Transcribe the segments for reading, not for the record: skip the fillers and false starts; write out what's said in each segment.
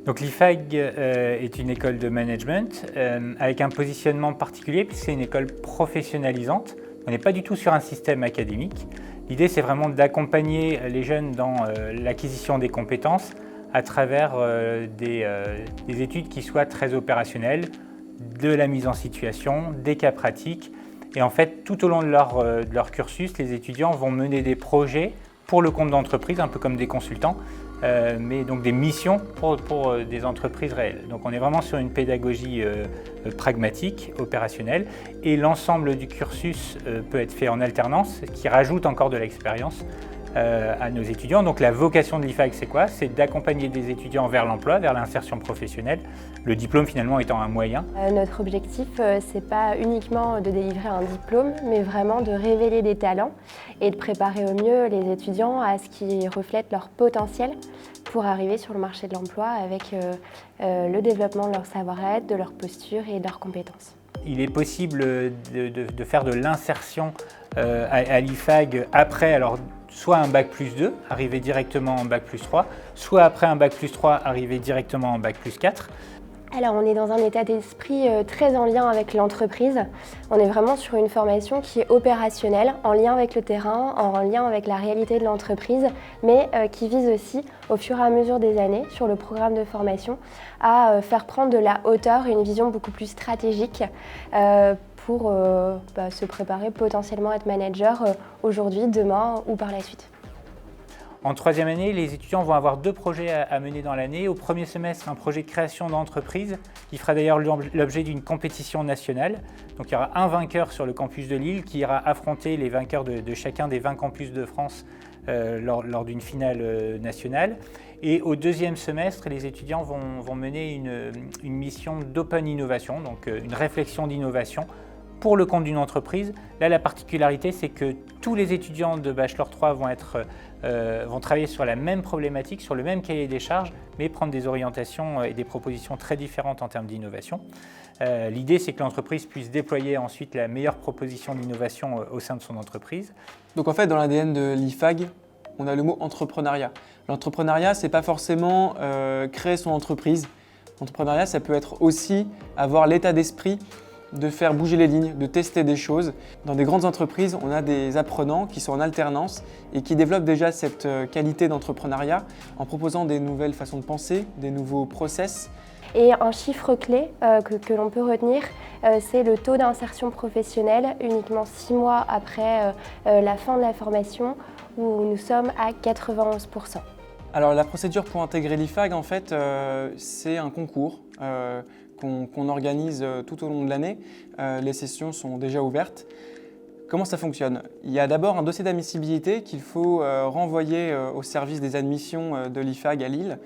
Donc l'IFAG est une école de management avec un positionnement particulier puisque c'est une école professionnalisante. On n'est pas du tout sur un système académique. L'idée, c'est vraiment d'accompagner les jeunes dans l'acquisition des compétences à travers des études qui soient très opérationnelles, de la mise en situation, des cas pratiques. Et en fait, tout au long de leur cursus, les étudiants vont mener des projets pour le compte d'entreprise, un peu comme des consultants, mais donc des missions pour des entreprises réelles. Donc on est vraiment sur une pédagogie pragmatique, opérationnelle, et l'ensemble du cursus peut être fait en alternance, ce qui rajoute encore de l'expérience à nos étudiants. Donc la vocation de l'IFAG, c'est quoi? C'est d'accompagner des étudiants vers l'emploi, vers l'insertion professionnelle, le diplôme finalement étant un moyen. Notre objectif, c'est pas uniquement de délivrer un diplôme, mais vraiment de révéler des talents et de préparer au mieux les étudiants à ce qui reflète leur potentiel pour arriver sur le marché de l'emploi avec le développement de leur savoir-être, de leur posture et de leurs compétences. Il est possible de faire de l'insertion à l'IFAG après, alors soit un bac plus 2, arriver directement en bac plus 3, soit après un bac plus 3, arriver directement en bac plus 4. Alors on est dans un état d'esprit très en lien avec l'entreprise. On est vraiment sur une formation qui est opérationnelle, en lien avec le terrain, en lien avec la réalité de l'entreprise, mais qui vise aussi, au fur et à mesure des années, sur le programme de formation, à faire prendre de la hauteur, une vision beaucoup plus stratégique pour se préparer potentiellement à être manager aujourd'hui, demain ou par la suite. En troisième année, les étudiants vont avoir 2 projets à mener dans l'année. Au premier semestre, un projet de création d'entreprise qui fera d'ailleurs l'objet d'une compétition nationale. Donc il y aura un vainqueur sur le campus de Lille qui ira affronter les vainqueurs de chacun des 20 campus de France lors d'une finale nationale. Et au deuxième semestre, les étudiants vont mener une mission d'open innovation, donc une réflexion d'innovation pour le compte d'une entreprise. Là, la particularité, c'est que tous les étudiants de Bachelor 3 vont travailler sur la même problématique, sur le même cahier des charges, mais prendre des orientations et des propositions très différentes en termes d'innovation. L'idée, c'est que l'entreprise puisse déployer ensuite la meilleure proposition d'innovation au sein de son entreprise. Donc en fait, dans l'ADN de l'IFAG, on a le mot entrepreneuriat. L'entrepreneuriat, c'est pas forcément créer son entreprise. L'entrepreneuriat, ça peut être aussi avoir l'état d'esprit de faire bouger les lignes, de tester des choses. Dans des grandes entreprises, on a des apprenants qui sont en alternance et qui développent déjà cette qualité d'entrepreneuriat en proposant des nouvelles façons de penser, des nouveaux process. Et un chiffre clé que l'on peut retenir, c'est le taux d'insertion professionnelle uniquement 6 mois après la fin de la formation, où nous sommes à 91%. Alors la procédure pour intégrer l'IFAG, en fait, c'est un concours qu'on organise tout au long de l'année. Les sessions sont déjà ouvertes. Comment ça fonctionne? Il y a d'abord un dossier d'admissibilité qu'il faut renvoyer au service des admissions de l'IFAG à Lille.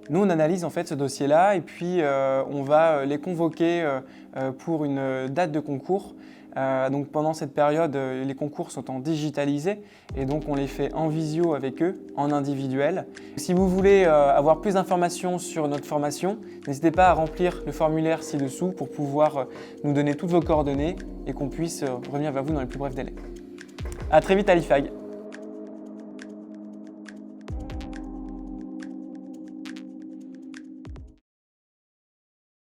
Nous, on analyse en fait ce dossier-là et puis on va les convoquer pour une date de concours. Donc pendant cette période, les concours sont en digitalisé et donc on les fait en visio avec eux, en individuel. Si vous voulez avoir plus d'informations sur notre formation, n'hésitez pas à remplir le formulaire ci-dessous pour pouvoir nous donner toutes vos coordonnées et qu'on puisse revenir vers vous dans les plus brefs délais. À très vite à l'IFAG.